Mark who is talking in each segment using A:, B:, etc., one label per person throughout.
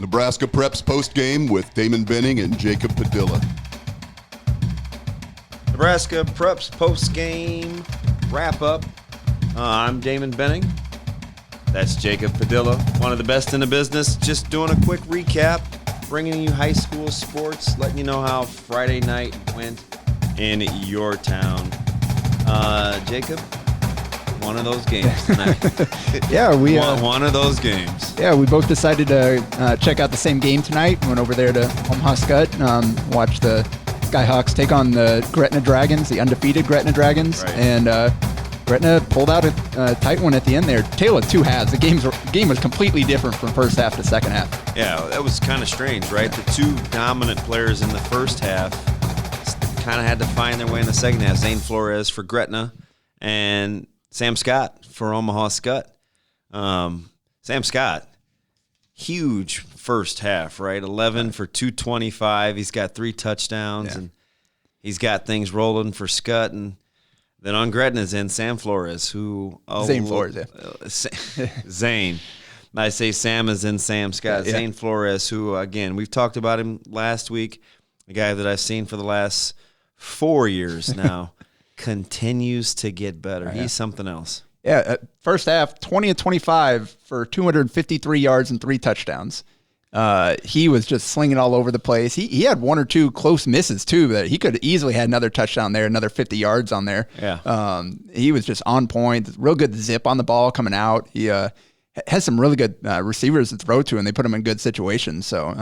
A: Nebraska Preps Postgame with Damon Benning and Jacob Padilla.
B: Nebraska Preps Postgame wrap-up. I'm Damon Benning. That's Jacob Padilla, one of the best in the business. Just doing a quick recap, bringing you high school sports, letting you know how Friday night went in your town. Jacob, one of those games tonight.
C: Yeah,
B: one of those games.
C: Yeah, we both decided to check out the same game tonight. Went over there to Omaha Scott, watched the Skyhawks take on the Gretna Dragons, the undefeated Gretna Dragons,
B: right.
C: And Gretna pulled out a tight one at the end there. Tale of two halves. The game was completely different from first half to second half.
B: Yeah, that was kind of strange, right? The two dominant players in the first half kind of had to find their way in the second half. Zane Flores for Gretna and Sam Scott for Omaha Scott. Sam Scott, huge first half, right? 11 for 225. He's got 3 touchdowns, and he's got things rolling for Scott. And then on Gretna's end, Sam Flores, who...
C: Zane Flores,
B: Zane. I say Sam is in Sam Scott.
C: Yeah.
B: Zane Flores, who, again, we've talked about him last week, a guy that I've seen for the last 4 years now, continues to get better. He's something else.
C: Yeah, first half, 20 of 25 for 253 yards and 3 touchdowns. He was just slinging all over the place. He had 1 or 2 close misses, too, that he could easily had another touchdown there, another 50 yards on there.
B: Yeah.
C: He was just on point, real good zip on the ball coming out. He has some really good receivers to throw to, and they put him in good situations. So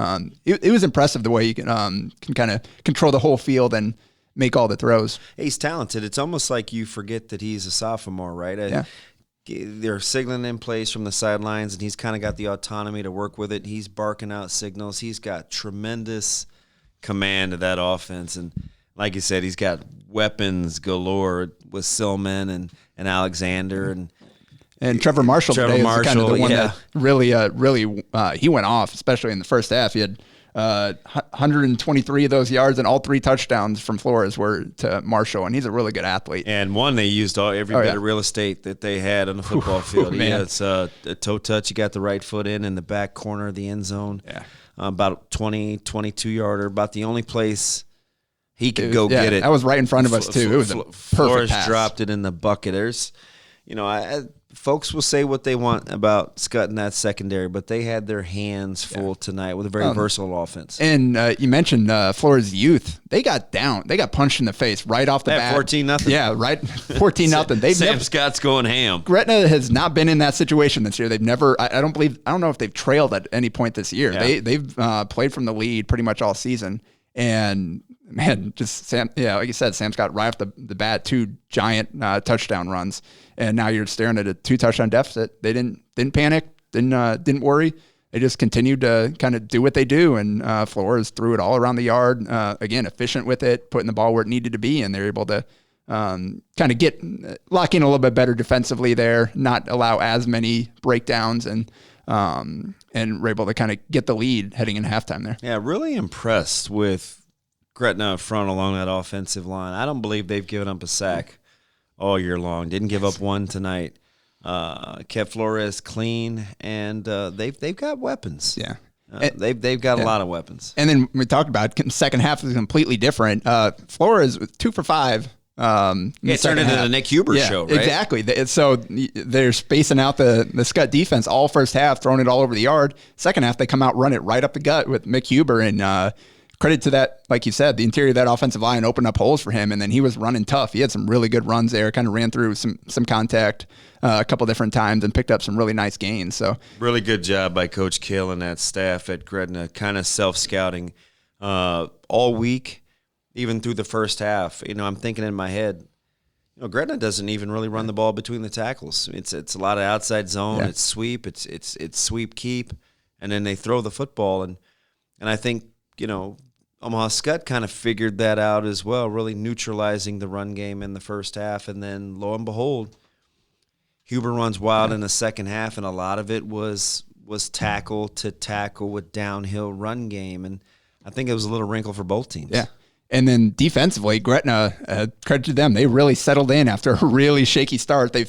C: it was impressive the way he can kind of control the whole field and make all the throws.
B: He's talented. It's almost like you forget that he's a sophomore, right?
C: Yeah.
B: They're signaling in plays from the sidelines, and he's kind of got the autonomy to work with it. He's barking out signals. He's got tremendous command of that offense. And like you said, he's got weapons galore with Silman and Alexander. And
C: Trevor Marshall today is kind of the one that really he went off, especially in the first half. He had 123 of those yards, and all 3 touchdowns from Flores were to Marshall, and he's a really good athlete.
B: And one, they used every bit of real estate that they had on the football field. It's a toe touch. You got the right foot in the back corner of the end zone.
C: Yeah.
B: About 22-yarder, about the only place he could go get it.
C: That was right in front of us, too. It was a perfect
B: Flores
C: pass.
B: dropped it in the bucket. There's, folks will say what they want about Scott in that secondary, but they had their hands full tonight with a very versatile offense.
C: And you mentioned Flores' youth. They got down. They got punched in the face right off the bat.
B: 14-0.
C: Yeah, right. 14-0.
B: Sam Scott's going ham.
C: Gretna has not been in that situation this year. They've never. I don't know if they've trailed at any point this year.
B: Yeah.
C: They've played from the lead pretty much all season. And man, just Sam. Yeah, like you said, Sam Scott right off the bat, 2 giant touchdown runs. And now you're staring at a 2 touchdown deficit. They didn't panic, didn't worry. They just continued to kind of do what they do. And Flores threw it all around the yard. Again, efficient with it, putting the ball where it needed to be, and they're able to kind of lock in a little bit better defensively there, not allow as many breakdowns, and were able to kind of get the lead heading into halftime there.
B: Yeah, really impressed with Gretna up front along that offensive line. I don't believe they've given up a sack all year long. Didn't give up one tonight. Kept Flores clean, and they've got weapons.
C: Yeah,
B: they've got a lot of weapons.
C: And then we talked about second half is completely different. Flores was 2 for 5.
B: It turned into the Nick Huber show, right?
C: Exactly. So they're spacing out the Scott defense all first half, throwing it all over the yard. Second half, they come out, run it right up the gut with Mick Huber, and credit to that, like you said, the interior of that offensive line opened up holes for him, and then he was running tough. He had some really good runs there, kind of ran through some contact a couple different times and picked up some really nice gains. So
B: really good job by Coach Kill and that staff at Gretna, kind of self-scouting all week, even through the first half. I'm thinking in my head, Gretna doesn't even really run the ball between the tackles. It's a lot of outside zone. Yeah. It's sweep. It's sweep keep, and then they throw the football. And I think Omaha Scott kind of figured that out as well, really neutralizing the run game in the first half. And then, lo and behold, Huber runs wild in the second half, and a lot of it was tackle to tackle with downhill run game. And I think it was a little wrinkle for both teams.
C: Yeah. And then defensively, Gretna, credit to them, they really settled in after a really shaky start. They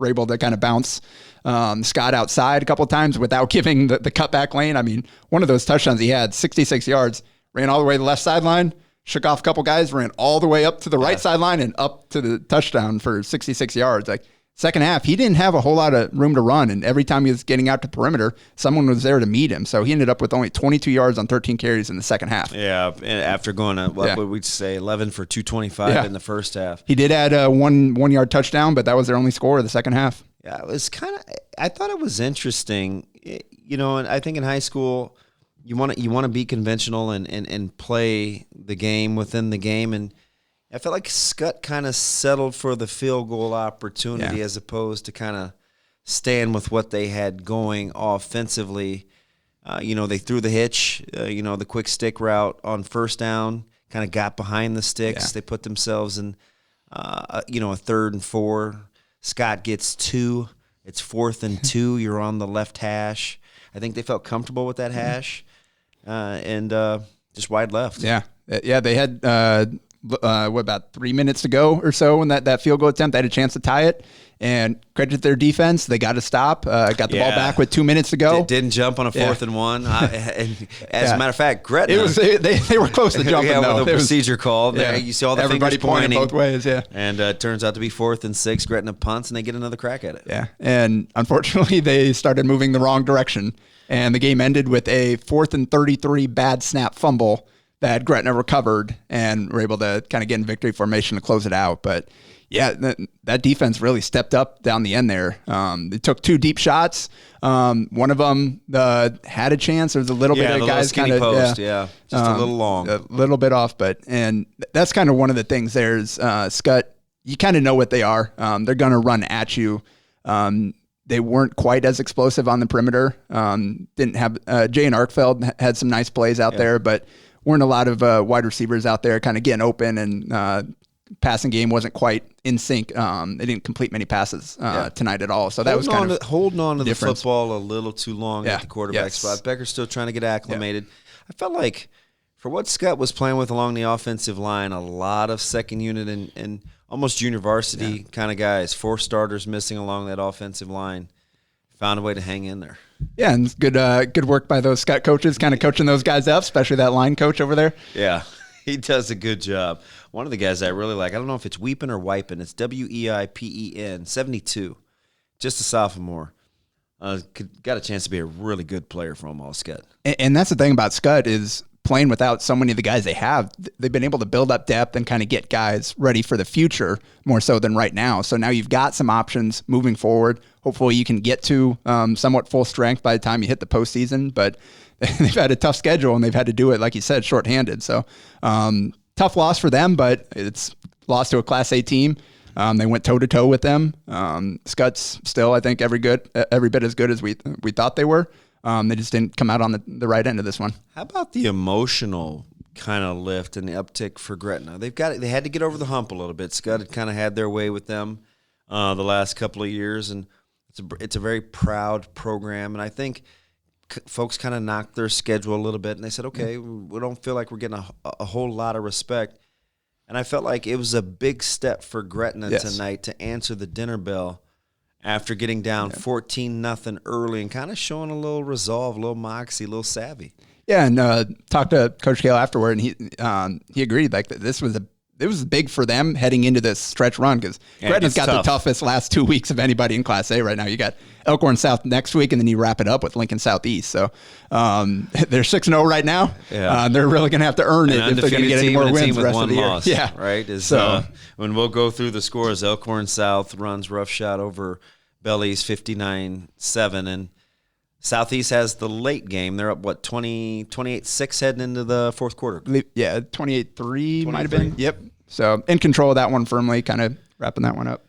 C: were able to kind of bounce Scott outside a couple of times without giving the cutback lane. I mean, one of those touchdowns he had, 66 yards, ran all the way to the left sideline, shook off a couple guys, ran all the way up to the right sideline and up to the touchdown for 66 yards. Like, second half, he didn't have a whole lot of room to run, and every time he was getting out to perimeter, someone was there to meet him. So he ended up with only 22 yards on 13 carries in the second half.
B: Yeah, after going to, what would we say, 11 for 225 in the first half.
C: He did add a one-yard touchdown, but that was their only score of the second half.
B: Yeah, it was kind of – I thought it was interesting. You know, and I think in high school you want to be conventional and play the game within the game, and I felt like Scott kind of settled for the field goal opportunity as opposed to kind of stand with what they had going offensively. You know, they threw the hitch, the quick stick route on first down, kind of got behind the sticks. They put themselves in, a 3rd and 4. Scott gets 2. It's 4th and 2. You're on the left hash. I think they felt comfortable with that hash and just wide left. Yeah,
C: they had about 3 minutes to go or so in that field goal attempt. They had a chance to tie it, and credit their defense. They got to stop, got the ball back with 2 minutes to go.
B: Didn't jump on a 4th and 1. And as a matter of fact, Gretna.
C: They were close to jumping, though.
B: With the procedure called. You see all the
C: everybody
B: fingers pointing
C: both ways,
B: And it turns out to be 4th and 6. Gretna punts, and they get another crack at it.
C: Yeah, and unfortunately, they started moving the wrong direction, and the game ended with a 4th and 33 bad snap fumble that Gretna recovered and were able to kind of get in victory formation to close it out. But yeah, that defense really stepped up down the end there. They took 2 deep shots. One of them had a chance. There was a little bit of guys kind of
B: just a little long,
C: a little bit off. And that's kind of one of the things. There's Scott. You kind of know what they are. They're going to run at you. They weren't quite as explosive on the perimeter. Didn't have Jay and Arkfeld had some nice plays out there, but weren't a lot of wide receivers out there kind of getting open, and passing game wasn't quite in sync. They didn't complete many passes tonight at all. So that was kind of
B: holding on to the football a little too long at the quarterback spot. Becker's still trying to get acclimated. I felt like for what Scott was playing with along the offensive line, a lot of second unit and almost junior varsity kind of guys, 4 starters missing along that offensive line, found a way to hang in there.
C: Yeah, and good work by those Scott coaches, kind of coaching those guys up, especially that line coach over there.
B: Yeah, he does a good job. One of the guys I really like, I don't know if it's Weepin or Wipin, it's Weipen, 72, just a sophomore. Got a chance to be a really good player for Omaha Scott.
C: And that's the thing about Scott is playing without so many of the guys they have, they've been able to build up depth and kind of get guys ready for the future more so than right now. So now you've got some options moving forward. Hopefully you can get to somewhat full strength by the time you hit the postseason, but they've had a tough schedule and they've had to do it, like you said, shorthanded. So tough loss for them, but it's lost to a Class A team. They went toe-to-toe with them. Scott's still, I think, every bit as good as we thought they were. They just didn't come out on the right end of this one.
B: How about the emotional kind of lift and the uptick for Gretna? They had to get over the hump a little bit. Scott had kind of had their way with them the last couple of years, and it's a very proud program. And I think folks kind of knocked their schedule a little bit, and they said, okay, we don't feel like we're getting a whole lot of respect. And I felt like it was a big step for Gretna tonight to answer the dinner bell after getting down 14-0 early and kind of showing a little resolve, a little moxie, a little savvy.
C: Yeah, and talked to Coach Kale afterward, and he agreed. Like it was big for them heading into this stretch run because Gretna's got the toughest last 2 weeks of anybody in Class A right now. You got Elkhorn South next week, and then you wrap it up with Lincoln Southeast. So they're 6-0 right now. Yeah. They're really going to have to earn it if they're going to get any more wins the rest of the year.
B: Yeah, right. When we'll go through the scores, Elkhorn South runs roughshod over Bellies 59-7, and Southeast has the late game. They're up, 28-6 heading into the fourth quarter?
C: Yeah, 28-3 might have been. Yep. So in control of that one firmly, kind of wrapping that one up.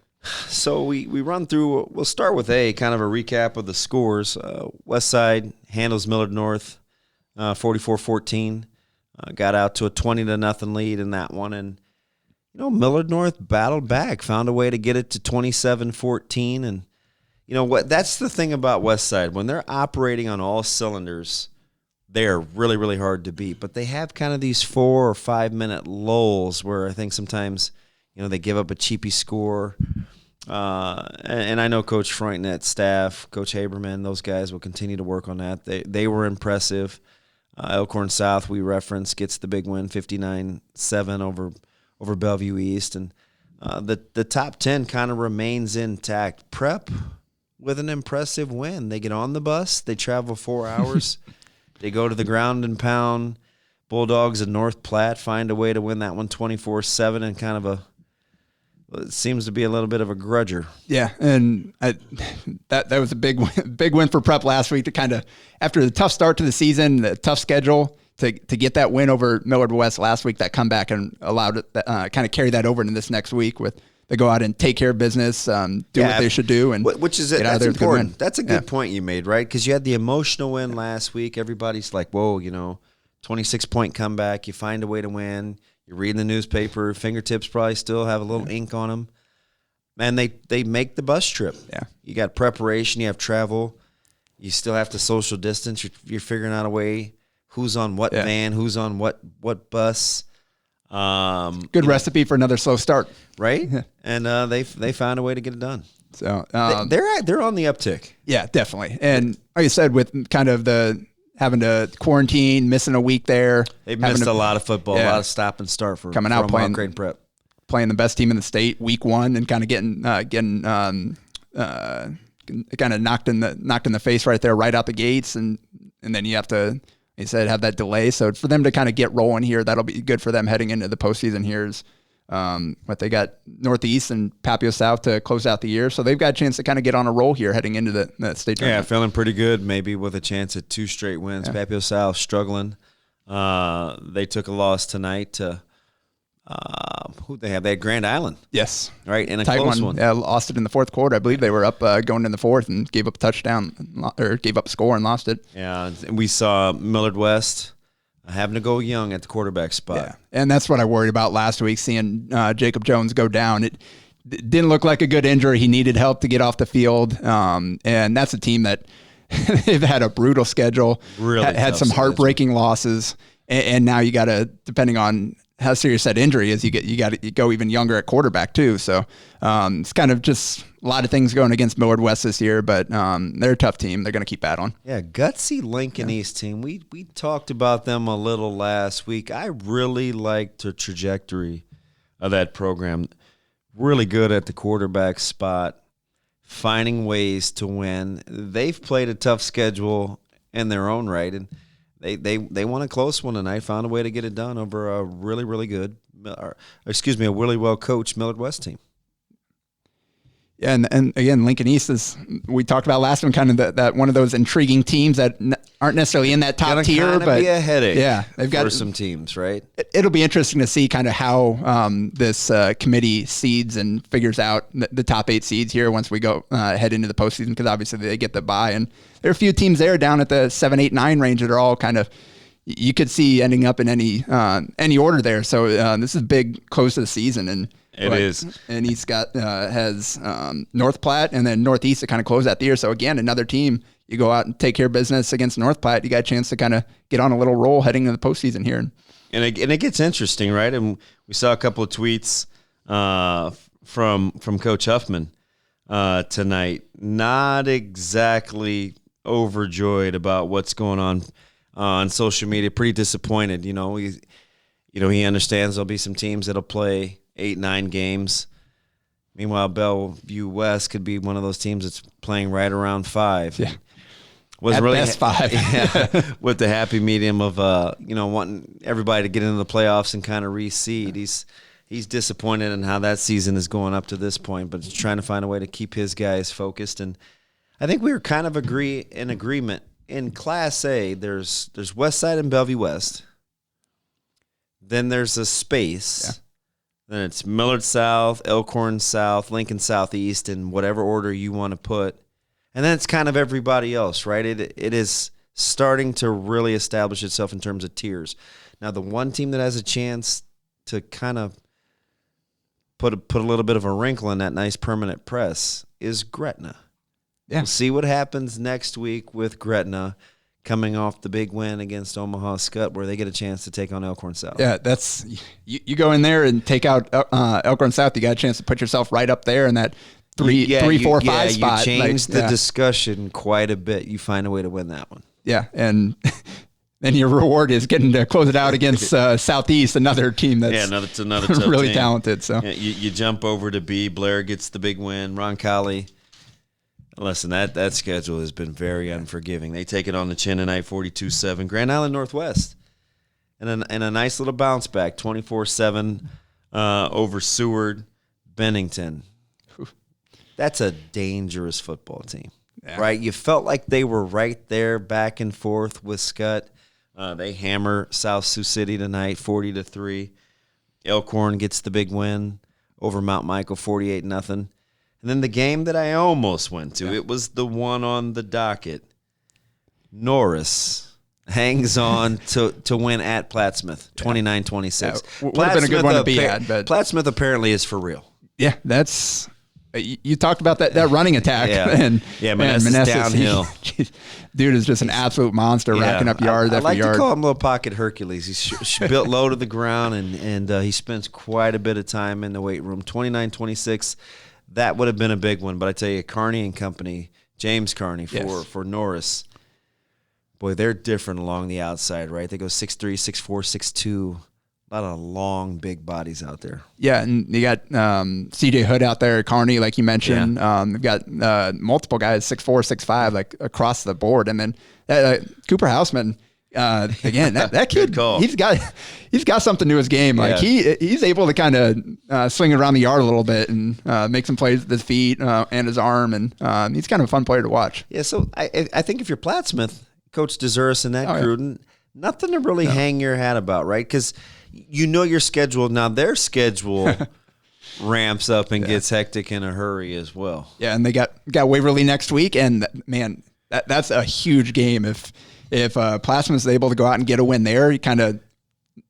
B: So we run through, we'll start with kind of a recap of the scores. West Side handles Millard North 44-14. Got out to a 20-0 lead in that one. And, Millard North battled back, found a way to get it to 27-14. And, that's the thing about West Side. When they're operating on all cylinders, they are really, really hard to beat. But they have kind of these 4 or 5 minute lulls where I think sometimes, they give up a cheapy score. And I know Coach Freundnet, staff, Coach Haberman, those guys will continue to work on that. They were impressive. Elkhorn South, we referenced, gets the big win, 59-7 over Bellevue East. And the top 10 kind of remains intact. Prep with an impressive win. They get on the bus. They travel 4 hours. They go to the ground and pound. Bulldogs of North Platte find a way to win that one 24-7 and kind of it seems to be a little bit of a grudger.
C: Yeah, and that was a big win for Prep last week to kind of, after the tough start to the season, the tough schedule, to get that win over Millard West last week, that comeback and allowed it kind of carry that over into this next week with they go out and take care of business, do what they should do, and
B: which is
C: get out of there with a good win.
B: That's a good point you made, right? Because you had the emotional win last week. Everybody's like, whoa, 26-point comeback. You find a way to win. You're reading the newspaper. Fingertips probably still have a little ink on them. Man, they make the bus trip.
C: Yeah.
B: You got preparation. You have travel. You still have to social distance. You're figuring out a way who's on what van, who's on what bus.
C: Good recipe for another slow start.
B: Right? And they found a way to get it done.
C: So
B: they're on the uptick.
C: Yeah, definitely. And like I said, with kind of the having to quarantine, missing a week there.
B: They've missed a lot of football, a lot of stop and start for
C: coming out playing
B: great prep,
C: playing the best team in the state week one, and kind of getting kind of knocked in the face right there, right out the gates, and then you have to, like you said, have that delay. So for them to kind of get rolling here, that'll be good for them heading into the postseason here. But they got Northeast and Papio South to close out the year, so they've got a chance to kind of get on a roll here heading into the state tournament.
B: Yeah, feeling pretty good, maybe with a chance at 2 straight wins. Yeah. Papio South struggling. They took a loss tonight to who they have? They had Grand Island.
C: Yes,
B: right, in a close one.
C: Yeah, lost it in the fourth quarter. I believe they were up going in the fourth and gave up a touchdown or gave up a score and lost it.
B: Yeah, and we saw Millard West having to go young at the quarterback spot.
C: Yeah, and that's what I worried about last week, seeing Jacob Jones go down. It didn't look like a good injury. He needed help to get off the field, and that's a team that they've had a brutal schedule,
B: really
C: had some heartbreaking losses, and now you got to, depending on how serious that injury is, you got to go even younger at quarterback too. So it's kind of just a lot of things going against Millard West this year, but they're a tough team. They're going to keep battling.
B: Yeah, gutsy Lincoln East team. We talked about them a little last week. I really liked the trajectory of that program. Really good at the quarterback spot, finding ways to win. They've played a tough schedule in their own right, and they won a close one tonight, found a way to get it done over a really, really good, a really well-coached Millard West team.
C: Yeah, and again, Lincoln East is, we talked about last one, kind of that one of those intriguing teams that aren't necessarily in that top tier, but
B: be a headache.
C: Yeah, they've got
B: some teams, right?
C: It'll be interesting to see kind of how this committee seeds and figures out the top 8 seeds here once we go head into the postseason, because obviously they get the bye, and there are a few teams there down at the 7, 8, 9 range that are all kind of, you could see ending up in any order there. So this is big close to the season, and
B: it is.
C: And he's got has North Platte and then Northeast to kind of close out the year. So again, another team, you go out and take care of business against North Platte, you got a chance to kind of get on a little roll heading into the postseason here.
B: And it gets interesting, right? And we saw a couple of tweets from Coach Huffman tonight. Not exactly overjoyed about what's going on social media. Pretty disappointed. He understands there'll be some teams that'll play 8, 9 games. Meanwhile, Bellevue West could be one of those teams that's playing right around 5.
C: Yeah.
B: Was
C: at
B: really
C: best 5.
B: Yeah, with the happy medium of wanting everybody to get into the playoffs and kind of reseed. He's disappointed in how that season is going up to this point, but he's trying to find a way to keep his guys focused. And I think we were kind of in agreement. In Class A, there's West Side and Bellevue West. Then there's a space.
C: Yeah.
B: Then it's Millard South, Elkhorn South, Lincoln Southeast, in whatever order you want to put. And then it's kind of everybody else, right? It is starting to really establish itself in terms of tiers. Now, the one team that has a chance to kind of put a little bit of a wrinkle in that nice permanent press is Gretna.
C: Yeah.
B: We'll see what happens next week with Gretna coming off the big win against Omaha Scott, where they get a chance to take on Elkhorn South.
C: Yeah, that's you go in there and take out Elkhorn South. You got a chance to put yourself right up there in that three, 4, 5 spot.
B: You change the discussion quite a bit. You find a way to win that one.
C: Yeah, and then your reward is getting to close it out against Southeast, another team that's
B: another tough
C: really
B: team.
C: talented. So
B: you jump over to B. Blair gets the big win. Roncalli. Listen, that schedule has been very unforgiving. They take it on the chin tonight, 42-7. Grand Island Northwest. And a nice little bounce back, 24-7 over Seward, Bennington. That's a dangerous football team, right? You felt like they were right there back and forth with Scott. They hammer South Sioux City tonight, 40-3. Elkhorn gets the big win over Mount Michael, 48-0. And then the game that I almost went to, it was the one on the docket. Norris hangs on to win at Plattsmouth, 29-26.
C: Would have been a good one to be at. But
B: Plattsmouth apparently is for real.
C: Yeah, that's you talked about that running attack.
B: Manassas downhill.
C: Dude is just an absolute monster, racking up yard after yard.
B: I like to call him Little Pocket Hercules. He's built low to the ground, and he spends quite a bit of time in the weight room. 29-26, that would have been a big one. But I tell you, Carney and company, James Carney for Norris, boy, they're different along the outside, right? They go 6'3", 6'4", 6'2". A lot of long, big bodies out there. Yeah,
C: and you got C.J. Hood out there, Carney, like you mentioned. They've got multiple guys, 6'4", 6'5", like across the board. And then Cooper Houseman, again, that kid, he's got something to his game. Like he's able to kind of swing it around the yard a little bit and make some plays with his feet and his arm. And he's kind of a fun player to watch.
B: Yeah, so I think if you're Plattsmouth, Coach DeZuris and that crew, nothing to really hang your hat about, right? Because you know your schedule. Now their schedule ramps up and gets hectic in a hurry as well.
C: Yeah, and they got Waverly next week, and man, that's a huge game. If Plattsmouth is able to go out and get a win there, you kind of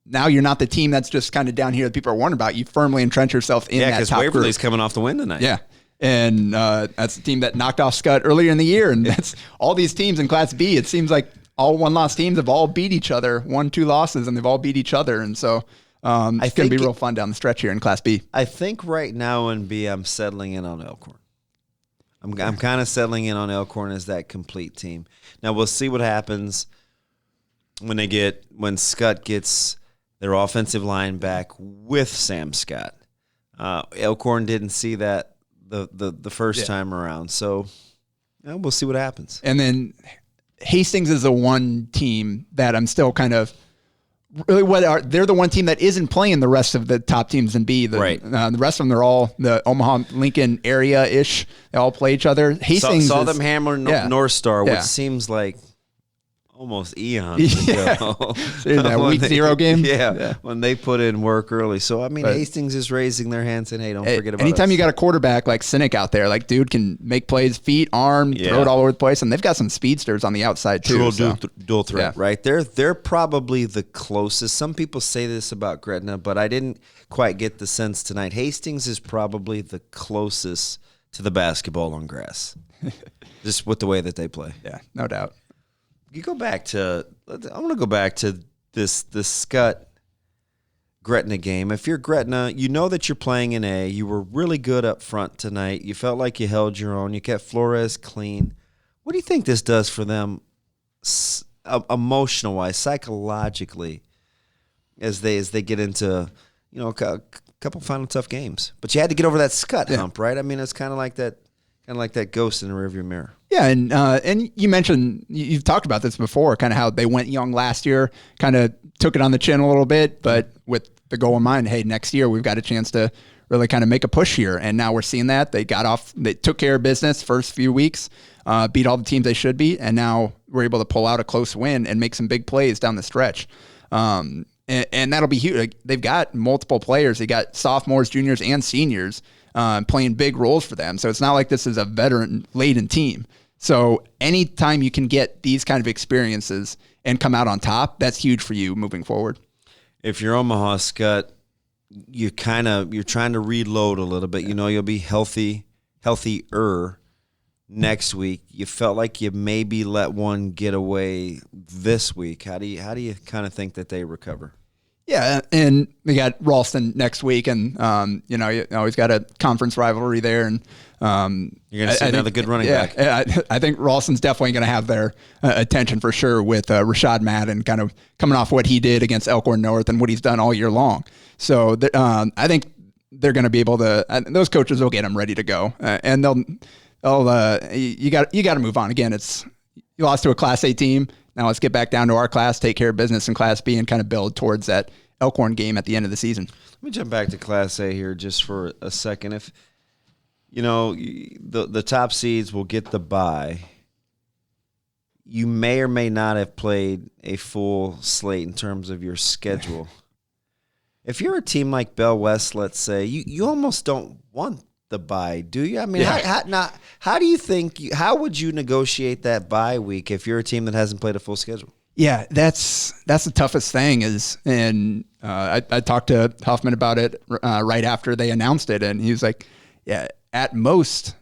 C: now you're not the team that's just kind of down here that people are wondering about. You firmly entrench yourself in that top group. Yeah, because
B: Waverly's coming off the win tonight.
C: Yeah. And that's the team that knocked off Scott earlier in the year, and that's all these teams in Class B. It seems like all one-loss teams have all beat each other, 1-2 losses, and they've all beat each other. And so it's going to be real fun down the stretch here in Class B.
B: I think right now in B, I'm settling in on Elkhorn. I'm kind of settling in on Elkhorn as that complete team. Now we'll see what happens when Scott gets their offensive line back with Sam Scott. Elkhorn didn't see that the first time around, so we'll see what happens.
C: And then Hastings is the one team that I'm still kind of really they're the one team that isn't playing the rest of the top teams in B. The rest of them, they're all the Omaha, Lincoln area-ish. They all play each other. Hastings
B: saw them hammer North Star, which seems like almost eons ago.
C: That week 0 game?
B: Yeah, when they put in work early. So, I mean, Hastings is raising their hands and, hey, don't forget about
C: anytime you got a quarterback like Sinek out there, like, dude can make plays, feet, arm, throw it all over the place, and they've got some speedsters on the outside, too.
B: Dual threat, right? They're probably the closest. Some people say this about Gretna, but I didn't quite get the sense tonight. Hastings is probably the closest to the basketball on grass, just with the way that they play.
C: Yeah, no doubt.
B: I want to go back to this Scott Gretna game. If you're Gretna, you know that you're playing in A. You were really good up front tonight. You felt like you held your own. You kept Flores clean. What do you think this does for them emotional-wise, psychologically, as they get into a couple final tough games? But you had to get over that Scott hump, right? I mean, it's kind of like that ghost in the rearview mirror.
C: Yeah, and you mentioned, you've talked about this before, kind of how they went young last year, kind of took it on the chin a little bit, but with the goal in mind, hey, next year we've got a chance to really kind of make a push here. And now we're seeing that. They took care of business first few weeks, beat all the teams they should beat, and now we're able to pull out a close win and make some big plays down the stretch. And that'll be huge. Like, they've got multiple players. They got sophomores, juniors, and seniors playing big roles for them. So it's not like this is a veteran-laden team. So anytime you can get these kind of experiences and come out on top, that's huge for you moving forward.
B: If you're Omaha, Scott, you're trying to reload a little bit. You'll be healthier next week. You felt like you maybe let one get away this week. How do you kind of think that they recover?
C: Yeah, and we got Ralston next week, and you always got a conference rivalry there, and
B: You're going to see another good running back.
C: I think Ralston's definitely going to have their attention for sure with Rashad Madden kind of coming off what he did against Elkhorn North and what he's done all year long. So I think they're going to be able to. Those coaches will get them ready to go, and you got to move on. Again, you lost to a Class A team. Now let's get back down to our class, take care of business in Class B, and kind of build towards that Elkhorn game at the end of the season.
B: Let me jump back to Class A here just for a second. If the top seeds will get the bye, you may or may not have played a full slate in terms of your schedule. If you're a team like Bell West, let's say, you almost don't want the bye, do you? I mean, how do you think? How would you negotiate that bye week if you're a team that hasn't played a full schedule?
C: Yeah, that's the toughest thing I talked to Huffman about it right after they announced it, and he was like, yeah, at most,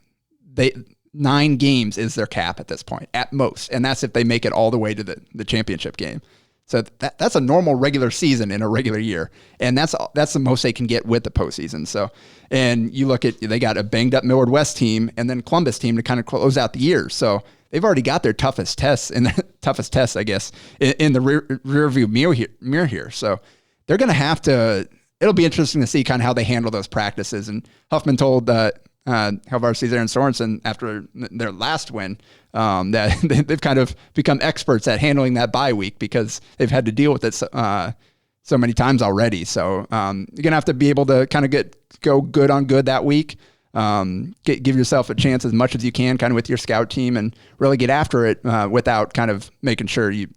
C: 9 games is their cap at this point, at most, and that's if they make it all the way to the championship game. So that's a normal regular season in a regular year, and that's the most they can get with the postseason. So, and you look at, they got a banged up Millard West team and then Columbus team to kind of close out the year. So they've already got their toughest tests, I guess, in the rear view mirror here. So they're going to have to. It'll be interesting to see kind of how they handle those practices. And Huffman told Helvarsi's Aaron Sorensen after their last win that they've kind of become experts at handling that bye week because they've had to deal with it so many times already. So you're gonna have to be able to kind of go good on good that week. Give yourself a chance as much as you can, kind of with your scout team, and really get after it without kind of making sure you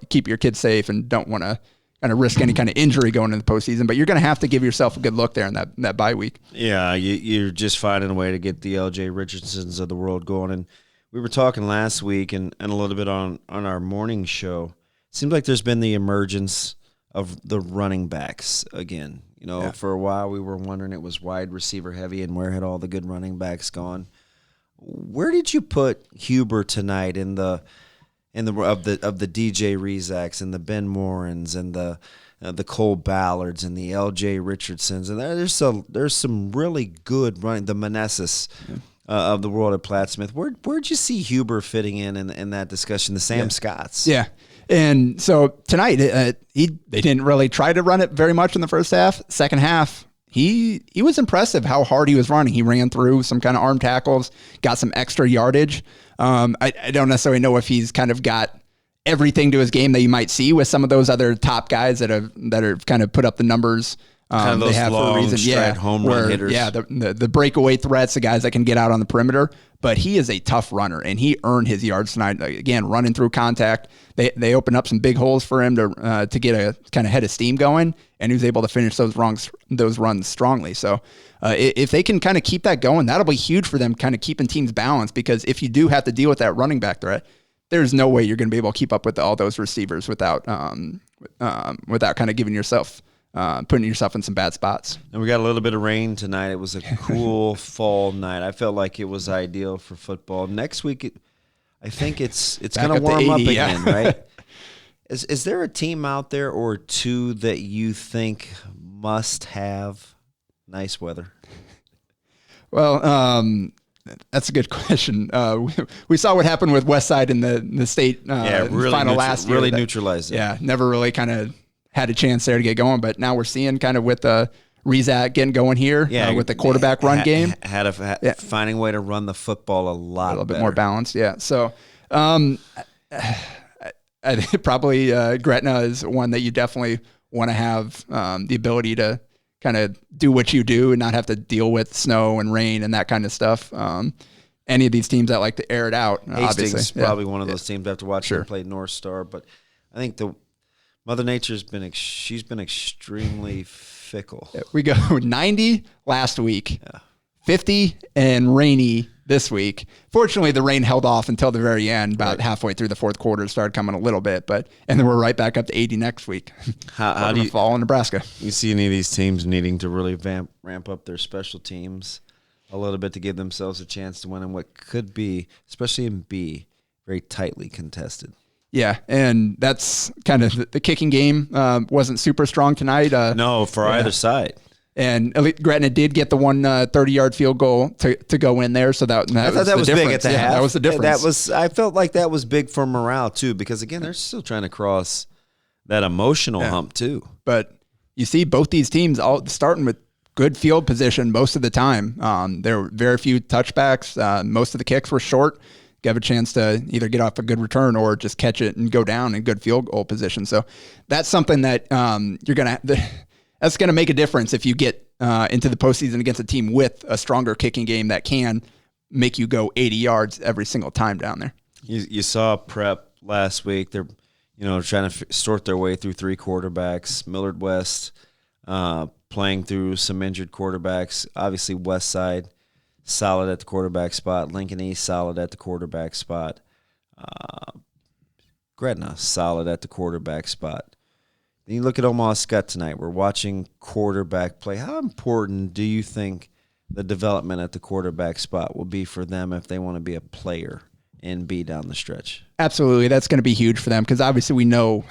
C: keep your kids safe and don't want to kind of risk any kind of injury going into the postseason. But you're going to have to give yourself a good look there in that bye week.
B: Yeah, you're just finding a way to get the LJ Richardsons of the world going. And we were talking last week and a little bit on our morning show. It seems like there's been the emergence of the running backs again. For a while we were wondering it was wide receiver heavy and where had all the good running backs gone. Where did you put Huber tonight of the DJ Rezaks and the Ben Morans and the Cole Ballards and the LJ Richardsons, and there's some really good running, the Manessis of the world at Platt Smith. Where'd you see Huber fitting in that discussion? The Sam Scotts.
C: Yeah. And so tonight, they didn't really try to run it very much in the first half. Second half, he was impressive how hard he was running. He ran through some kind of arm tackles, got some extra yardage. I don't necessarily know if he's kind of got everything to his game that you might see with some of those other top guys that are kind of put up the numbers.
B: Kind of those
C: they have
B: long,
C: for a reason.
B: straight home run hitters.
C: Yeah, the breakaway threats, the guys that can get out on the perimeter. But he is a tough runner, and he earned his yards tonight. Again, running through contact. They opened up some big holes for him to get a kind of head of steam going, and he was able to finish those runs strongly. So if they can kind of keep that going, that'll be huge for them, kind of keeping teams balanced, because if you do have to deal with that running back threat, there's no way you're going to be able to keep up with all those receivers without kind of giving yourself putting yourself in some bad spots.
B: And we got a little bit of rain tonight. It was a cool fall night. I felt like it was ideal for football. Next week, I think it's going to warm up again, right? Is there a team out there or two that you think must have nice weather?
C: Well, that's a good question. We saw what happened with Westside in the state
B: really
C: final last year.
B: Really neutralized it.
C: Yeah, never really kind of had a chance there to get going, but now we're seeing kind of with Rezak getting going here with the quarterback run game.
B: Finding a way to run the football a little
C: bit more balanced. Yeah. So I think probably Gretna is one that you definitely want to have the ability to kind of do what you do and not have to deal with snow and rain and that kind of stuff. Any of these teams that like to air it out,
B: Hastings
C: obviously.
B: is probably one of those teams after watching them play North Star, but I think Mother Nature's she's been extremely fickle.
C: We go 90 last week, 50 and rainy this week. Fortunately, the rain held off until the very end. About halfway through the fourth quarter, it started coming a little bit, and then we're right back up to 80 next week.
B: How do you
C: fall in Nebraska?
B: You see any of these teams needing to really ramp up their special teams a little bit to give themselves a chance to win in what could be, especially in B, very tightly contested?
C: Yeah, and that's kind of the kicking game wasn't super strong tonight.
B: No, for either side.
C: And Gretna did get the one 30-yard field goal to go in there. So I thought
B: that was big at the half.
C: That was the difference.
B: I felt like that was big for morale too, because again, they're still trying to cross that emotional hump too.
C: But you see both these teams all starting with good field position most of the time. There were very few touchbacks. Most of the kicks were short. You have a chance to either get off a good return or just catch it and go down in good field goal position. So that's something that that's going to make a difference if you get into the postseason against a team with a stronger kicking game that can make you go 80 yards every single time down there.
B: You saw Prep last week. They're trying to sort their way through 3 quarterbacks. Millard West playing through some injured quarterbacks. Obviously, West Side solid at the quarterback spot. Lincoln East solid at the quarterback spot. Gretna solid at the quarterback spot. Then you look at Omaha Scott tonight. We're watching quarterback play. How important do you think the development at the quarterback spot will be for them if they want to be a player and be down the stretch?
C: Absolutely. That's going to be huge for them because obviously we know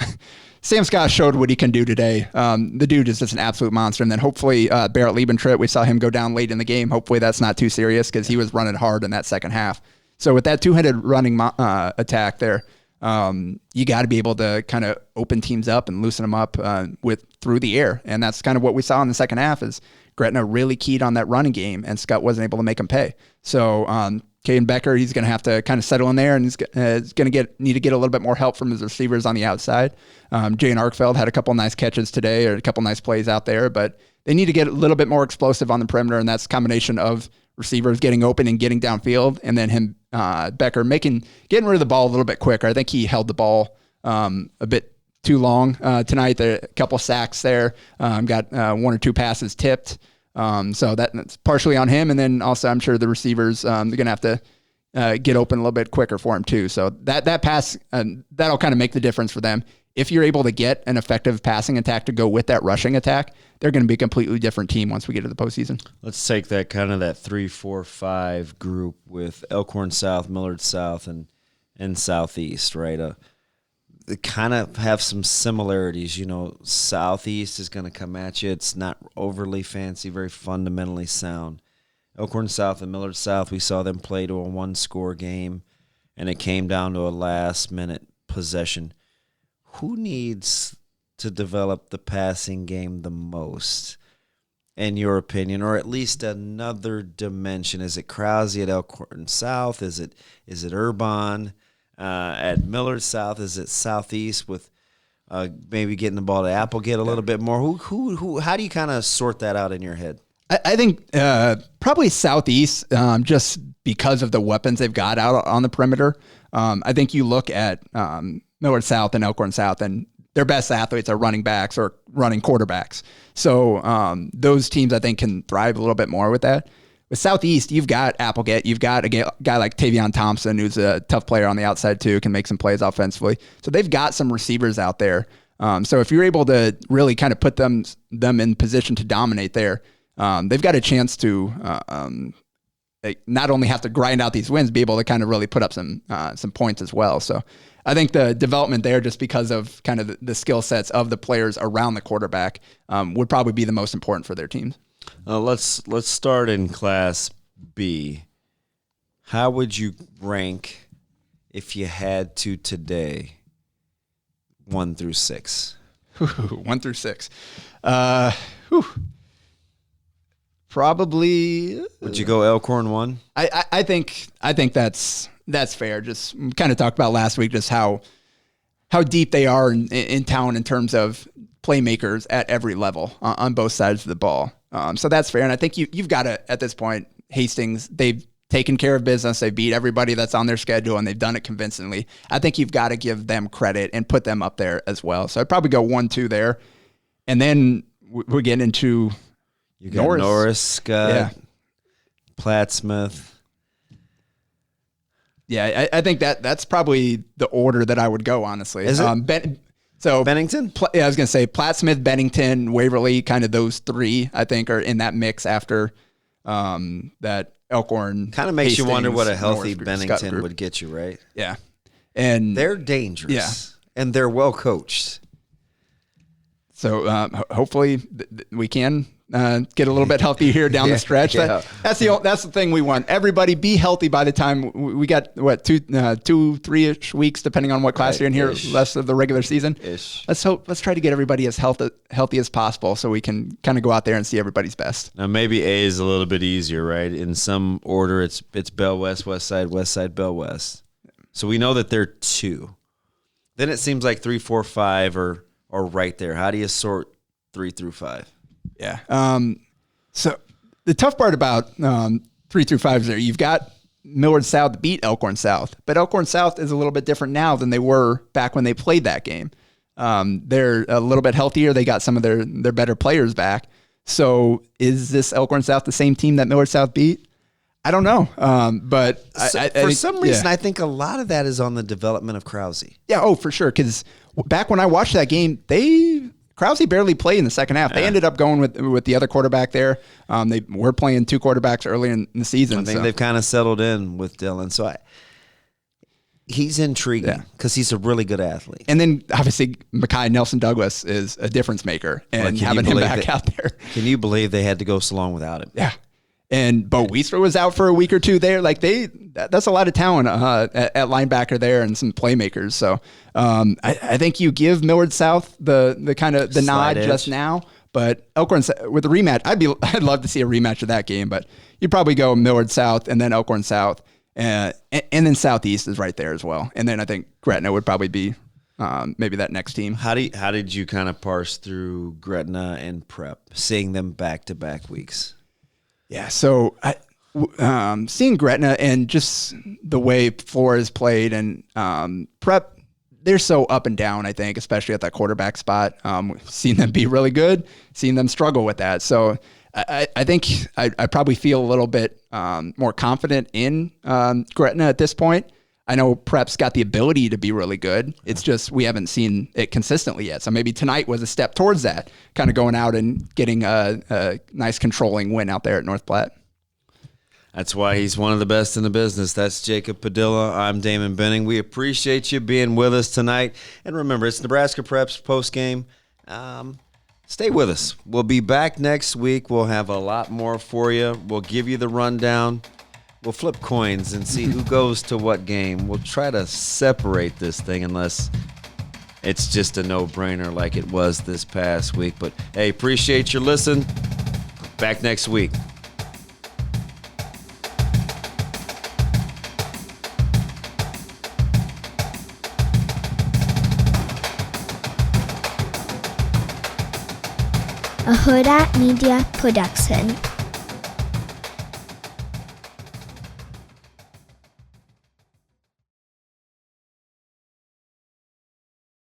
C: Sam Scott showed what he can do today. The dude is just an absolute monster. And then hopefully Barrett Liebentritt, we saw him go down late in the game. Hopefully that's not too serious because he was running hard in that second half. So with that two-headed running attack there, you got to be able to kind of open teams up and loosen them up through the air. And that's kind of what we saw in the second half is Gretna really keyed on that running game and Scott wasn't able to make him pay. So Caden Becker, he's going to have to kind of settle in there and he's going to need to get a little bit more help from his receivers on the outside. Jane Arkfeld had a couple nice catches today or a couple nice plays out there, but they need to get a little bit more explosive on the perimeter, and that's a combination of receivers getting open and getting downfield, and then him, Becker, getting rid of the ball a little bit quicker. I think he held the ball a bit too long tonight. There a couple sacks there. Got 1 or 2 passes tipped. So that's partially on him, and then also I'm sure the receivers they're going to have to get open a little bit quicker for him too. So that pass that'll kind of make the difference for them. If you're able to get an effective passing attack to go with that rushing attack, they're going to be a completely different team once we get to the postseason.
B: Let's take that 3, 4, 5 group with Elkhorn South, Millard South, and Southeast, right? They kind of have some similarities. Southeast is going to come at you. It's not overly fancy, very fundamentally sound. Elkhorn South and Millard South, we saw them play to a 1-score game, and it came down to a last-minute possession. Who needs to develop the passing game the most, in your opinion, or at least another dimension? Is it Krause at Elkhorn South? Is it Urban at Millard South? Is it Southeast with maybe getting the ball to Applegate a little bit more? Who? How do you kind of sort that out in your head?
C: I think probably Southeast, just because of the weapons they've got out on the perimeter. I think you look at Millard South and Elkhorn South, and their best athletes are running backs or running quarterbacks. So those teams, I think, can thrive a little bit more with that. With Southeast, you've got Applegate. You've got a guy like Tavion Thompson, who's a tough player on the outside, too, can make some plays offensively. So they've got some receivers out there. So if you're able to really kind of put them in position to dominate there, they've got a chance to not only have to grind out these wins, be able to kind of really put up some points as well. So I think the development there, just because of kind of the skill sets of the players around the quarterback, would probably be the most important for their teams.
B: Let's start in Class B. How would you rank if you had to today, 1 through 6?
C: 1 through 6. Probably.
B: Would you go Elkhorn 1?
C: I think that's fair. Just kind of talked about last week, just how deep they are in town in terms of playmakers at every level on both sides of the ball. So that's fair. And I think you've got to, at this point, Hastings, they've taken care of business. They beat everybody that's on their schedule, and they've done it convincingly. I think you've got to give them credit and put them up there as well. So I'd probably go 1, 2 there. And then we get into
B: you got Norris, Scott, Plattsmouth.
C: Yeah, I think that's probably the order that I would go, honestly.
B: Is it?
C: Bennington? I was going to say Plattsmouth, Bennington, Waverly, kind of those 3, I think, are in that mix after that Elkhorn.
B: Kind of makes
C: Hastings,
B: you wonder what a healthy
C: Norris,
B: Bennington would get you, right?
C: Yeah. And
B: they're dangerous.
C: Yeah.
B: And they're well coached.
C: So hopefully we can get a little bit healthy here down the stretch.
B: Yeah.
C: That's the thing we want. Everybody be healthy by the time we got 2-3-ish weeks, depending on what class you're in here, less of the regular season. Let's try to get everybody as healthy as possible so we can kind of go out there and see everybody's best.
B: Now maybe A is a little bit easier, right? In some order, it's Bell West, West Side, Bell West. So we know that they're 2. Then it seems like 3, 4, 5 are right there. How do you sort 3 through 5?
C: Yeah. So the tough part about 3 through 5 is there you've got Millard South beat Elkhorn South, but Elkhorn South is a little bit different now than they were back when they played that game. They're a little bit healthier. They got some of their better players back. So is this Elkhorn South the same team that Millard South beat? I don't know. But
B: for some reason, I think a lot of that is on the development of Krause.
C: Yeah. Oh, for sure. Because back when I watched that game, Krause barely played in the second half. They ended up going with the other quarterback there. They were playing 2 quarterbacks early in the season.
B: I think they've kind of settled in with Dylan. So he's intriguing because he's a really good athlete.
C: And then obviously Mekhi Nelson Douglas is a difference maker, and having him back out there.
B: Can you believe they had to go so long without him?
C: Yeah. And Bo Wiesler was out for a week or two there. Like that's a lot of talent at linebacker there and some playmakers. So I think you give Millard South the kind of the nod just now. But Elkhorn with the rematch, I'd love to see a rematch of that game. But you'd probably go Millard South and then Elkhorn South, and then Southeast is right there as well. And then I think Gretna would probably be maybe that next team.
B: How did you kind of parse through Gretna and Prep, seeing them back-to-back weeks?
C: Yeah, so seeing Gretna and just the way Flora is played and Prep, they're so up and down, I think, especially at that quarterback spot. We've seen them be really good, seen them struggle with that. So I think I probably feel a little bit more confident in Gretna at this point. I know Prep's got the ability to be really good. It's just we haven't seen it consistently yet. So maybe tonight was a step towards that, kind of going out and getting a nice controlling win out there at North Platte.
B: That's why he's one of the best in the business. That's Jacob Padilla. I'm Damon Benning. We appreciate you being with us tonight. And remember, it's Nebraska Preps postgame. Stay with us. We'll be back next week. We'll have a lot more for you. We'll give you the rundown. We'll flip coins and see who goes to what game. We'll try to separate this thing unless it's just a no-brainer like it was this past week. But, hey, appreciate your listen. Back next week.
D: A Hurrdat Media Production.